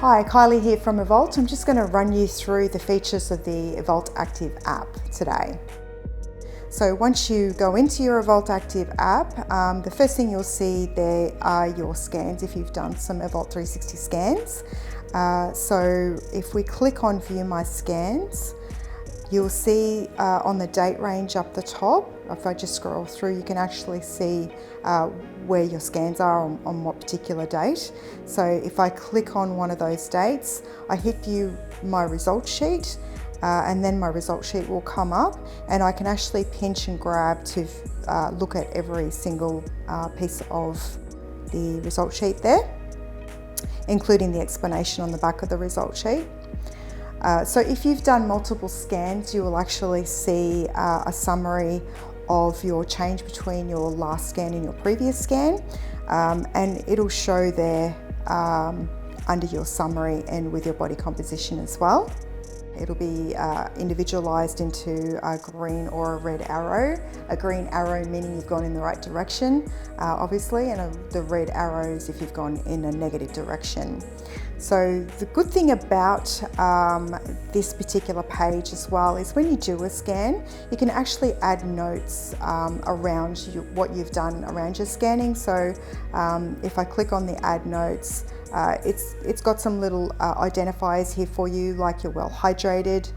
Hi, Kylie here from Evolt. I'm just going to run you through the features of the Evolt Active App today. So once you go into your Evolt Active App, the first thing you'll see there are your scans if you've done some Evolt 360 scans. So if we click on View My Scans, you'll see on the date range up the top, if I just scroll through, you can actually see where your scans are on what particular date. So if I click on one of those dates, I hit View My Result Sheet, and then my result sheet will come up, and I can actually pinch and grab to look at every single piece of the result sheet there, including the explanation on the back of the result sheet. So if you've done multiple scans, you will actually see a summary of your change between your last scan and your previous scan, and it'll show there under your summary and with your body composition as well. It'll be individualized into a green or a red arrow. A green arrow meaning you've gone in the right direction, obviously, and the red arrows if you've gone in a negative direction. So the good thing about this particular page as well is when you do a scan, you can actually add notes around what you've done around your scanning. So if I click on the add notes, it's got some little identifiers here for you, like you're well hydrated,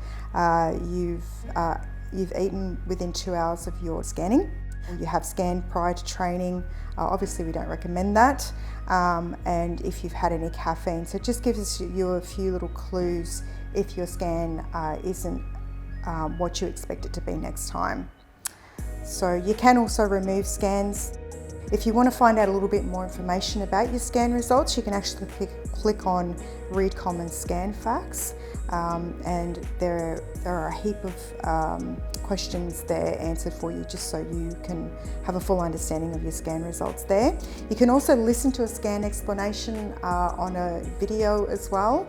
you've eaten within 2 hours of your scanning, you have scanned prior to training. Obviously we don't recommend that, and if you've had any caffeine. So it just gives you a few little clues if your scan isn't what you expect it to be next time. So you can also remove scans. If you want to find out a little bit more information about your scan results, you can actually click on Read Common Scan Facts, and there are a heap of questions there answered for you, just so you can have a full understanding of your scan results there. You can also listen to a scan explanation on a video as well.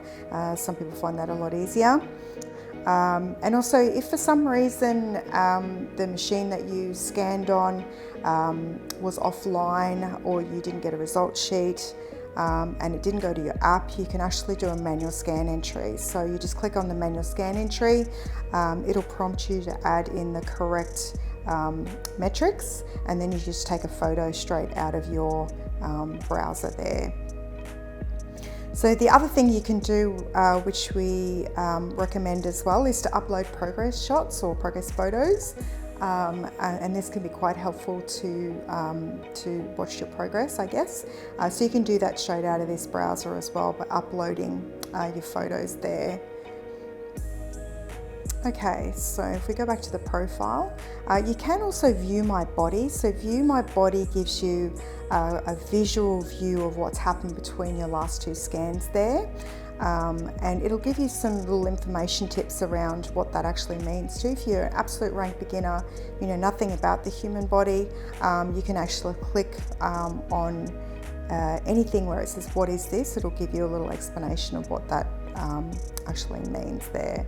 Some people find that a lot easier. And also, if for some reason the machine that you scanned on was offline, or you didn't get a result sheet and it didn't go to your app, you can actually do a manual scan entry. So you just click on the manual scan entry, it'll prompt you to add in the correct metrics, and then you just take a photo straight out of your browser there. So the other thing you can do, which we recommend as well, is to upload progress shots or progress photos, and this can be quite helpful to watch your progress, I guess. So you can do that straight out of this browser as well by uploading your photos there. Okay, so if we go back to the profile, you can also view my body. So view my body gives you a visual view of what's happened between your last two scans there. And it'll give you some little information tips around what that actually means too. If you're an absolute rank beginner, you know nothing about the human body, you can actually click on anything where it says, what is this? It'll give you a little explanation of what that actually means there.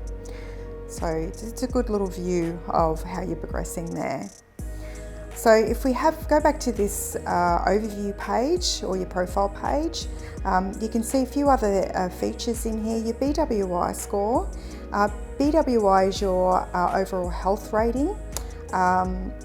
So it's a good little view of how you're progressing there. So if we go back to this overview page or your profile page, you can see a few other features in here. Your BWI score. BWI is your overall health rating.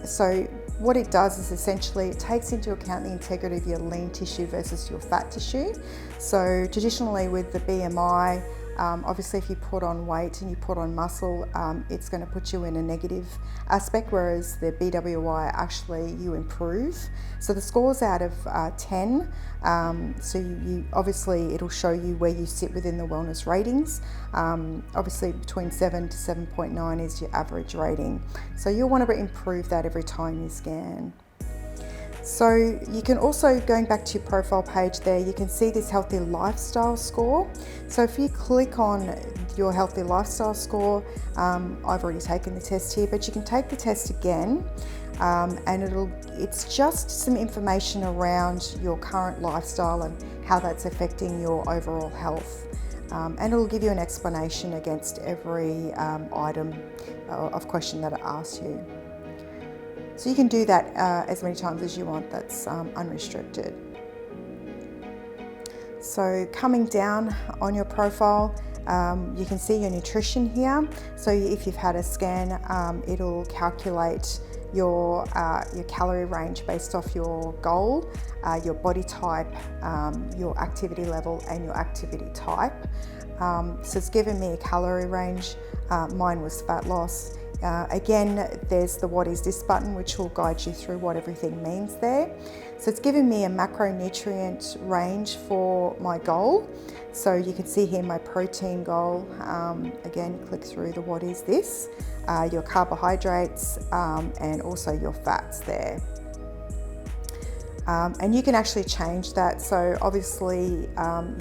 So what it does is essentially it takes into account the integrity of your lean tissue versus your fat tissue. So traditionally with the BMI, obviously if you put on weight and you put on muscle, it's going to put you in a negative aspect, whereas the BWI actually you improve. So the score's out of 10, so you obviously it'll show you where you sit within the wellness ratings. Obviously between 7 to 7.9 is your average rating, so you'll want to improve that every time you scan. So you can also, going back to your profile page there, you can see this healthy lifestyle score. So if you click on your healthy lifestyle score, I've already taken the test here, but you can take the test again, and it's just some information around your current lifestyle and how that's affecting your overall health. And it'll give you an explanation against every item of question that it asks you. So you can do that as many times as you want, that's unrestricted. So coming down on your profile, you can see your nutrition here. So if you've had a scan, it'll calculate your calorie range based off your goal, your body type, your activity level and your activity type. So it's given me a calorie range. Mine was fat loss. Again, there's the what is this button, which will guide you through what everything means there. So it's given me a macronutrient range for my goal. So you can see here my protein goal. Again, click through the what is this, your carbohydrates, and also your fats there. And you can actually change that. So obviously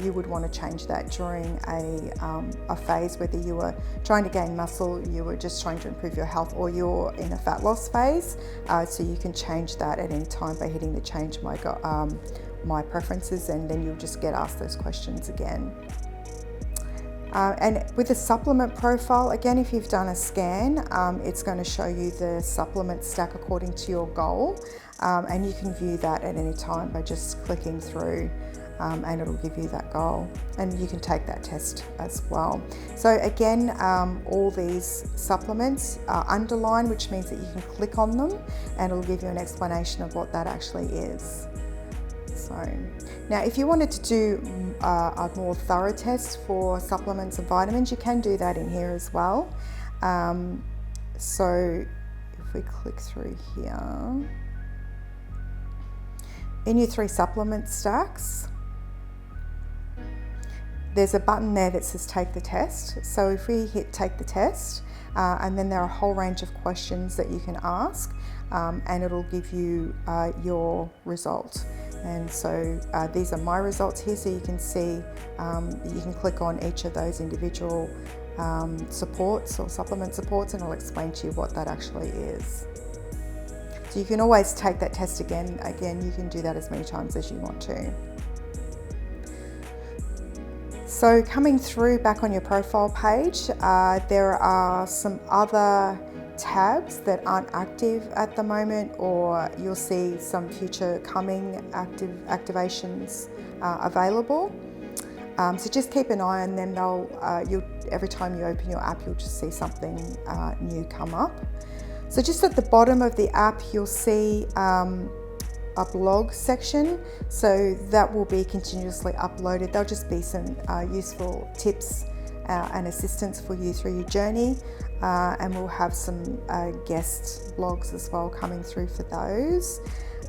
you would want to change that during a phase, whether you were trying to gain muscle, you were just trying to improve your health, or you're in a fat loss phase. So you can change that at any time by hitting the change my preferences, and then you'll just get asked those questions again. And with the supplement profile, again, if you've done a scan, it's going to show you the supplement stack according to your goal. And you can view that at any time by just clicking through, and it'll give you that goal. And you can take that test as well. So again, all these supplements are underlined, which means that you can click on them and it'll give you an explanation of what that actually is. So now if you wanted to do a more thorough test for supplements and vitamins, you can do that in here as well. So if we click through here, in your 3 supplement stacks, there's a button there that says take the test. So if we hit take the test, and then there are a whole range of questions that you can ask, and it'll give you your result. And so these are my results here, so you can see, you can click on each of those individual supports or supplement supports, and it'll explain to you what that actually is. So you can always take that test again. Again, you can do that as many times as you want to. So coming through back on your profile page, there are some other tabs that aren't active at the moment, or you'll see some future coming activations available. So just keep an eye on them. Every time you open your app, you'll just see something new come up. So just at the bottom of the app, you'll see a blog section. So that will be continuously uploaded. There'll just be some useful tips and assistance for you through your journey. And we'll have some guest blogs as well coming through for those.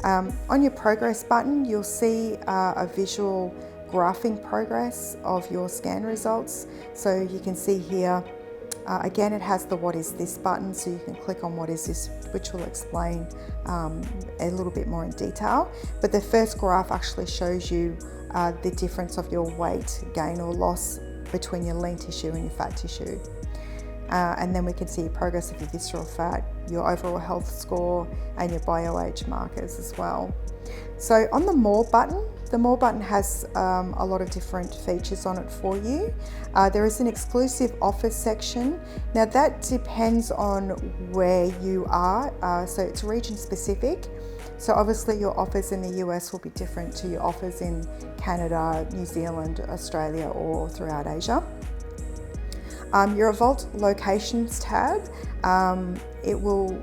On your progress button, you'll see a visual graphing progress of your scan results. So you can see here, again, it has the what is this button, so you can click on what is this, which will explain a little bit more in detail. But the first graph actually shows you the difference of your weight gain or loss between your lean tissue and your fat tissue. And then we can see your progress of your visceral fat, your overall health score, and your bio-age markers as well. So on the More button has a lot of different features on it for you. There is an exclusive offers section. Now that depends on where you are, so it's region specific. So obviously your offers in the US will be different to your offers in Canada, New Zealand, Australia, or throughout Asia. Your Evolt Locations tab, it will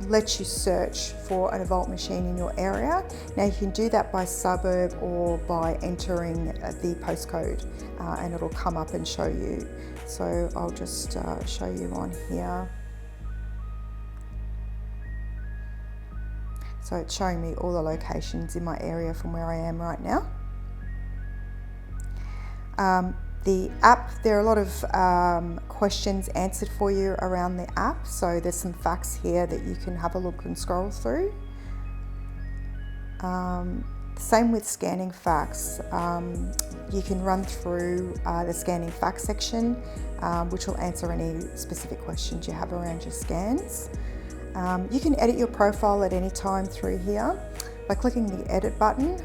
let you search for an Evolt machine in your area. Now you can do that by suburb or by entering the postcode, and it'll come up and show you. So I'll just show you on here. So it's showing me all the locations in my area from where I am right now. The app, there are a lot of questions answered for you around the app. So there's some facts here that you can have a look and scroll through. Same with scanning facts. You can run through the scanning facts section, which will answer any specific questions you have around your scans. You can edit your profile at any time through here by clicking the edit button,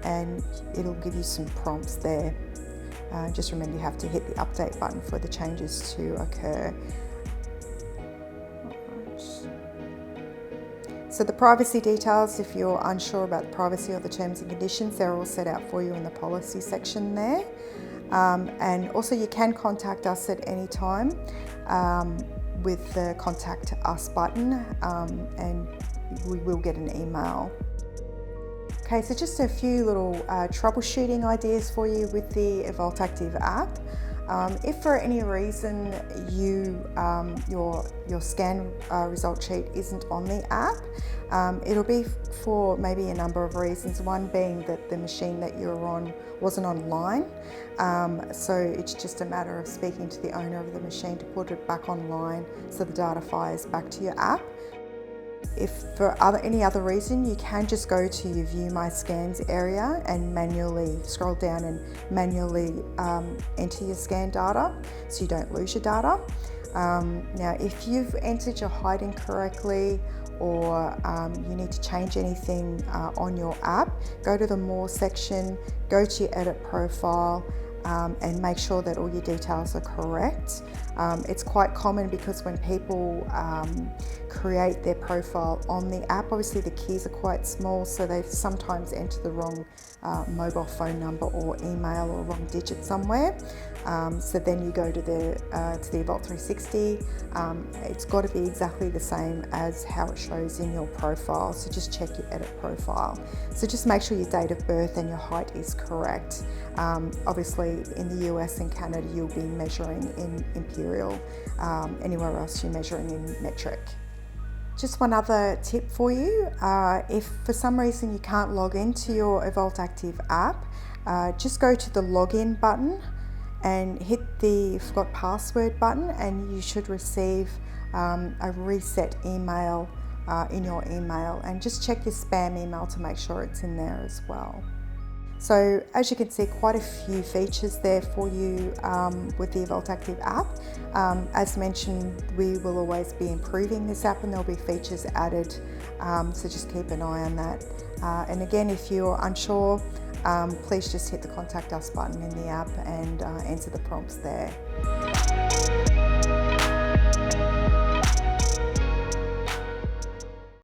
and it'll give you some prompts there. Just remember you have to hit the update button for the changes to occur. So the privacy details, if you're unsure about the privacy or the terms and conditions, they're all set out for you in the policy section there. And also you can contact us at any time with the contact us button, and we will get an email. Okay, so just a few little troubleshooting ideas for you with the Evolt Active app. If for any reason your scan result sheet isn't on the app, it'll be for maybe a number of reasons. One being that the machine that you're on wasn't online, so it's just a matter of speaking to the owner of the machine to put it back online so the data fires back to your app. If for any other reason, you can just go to your View My Scans area and manually scroll down and manually enter your scan data so you don't lose your data. Now, if you've entered your height incorrectly or you need to change anything on your app, go to the More section, go to your Edit Profile, and make sure that all your details are correct. It's quite common because when people create their profile on the app, obviously the keys are quite small, so they sometimes enter the wrong mobile phone number or email or wrong digit somewhere. So then you go to the Evolt 360. It's got to be exactly the same as how it shows in your profile, so just check your Edit Profile. So just make sure your date of birth and your height is correct. Obviously in the US and Canada you'll be measuring in imperial, anywhere else you're measuring in metric. Just one other tip for you, if for some reason you can't log into your Evolt Active app, just go to the login button and hit the forgot password button, and you should receive a reset email in your email, and just check your spam email to make sure it's in there as well. So as you can see, quite a few features there for you with the Evolt Active app. As mentioned, we will always be improving this app and there'll be features added, so just keep an eye on that. And again, if you're unsure, please just hit the Contact Us button in the app and answer the prompts there.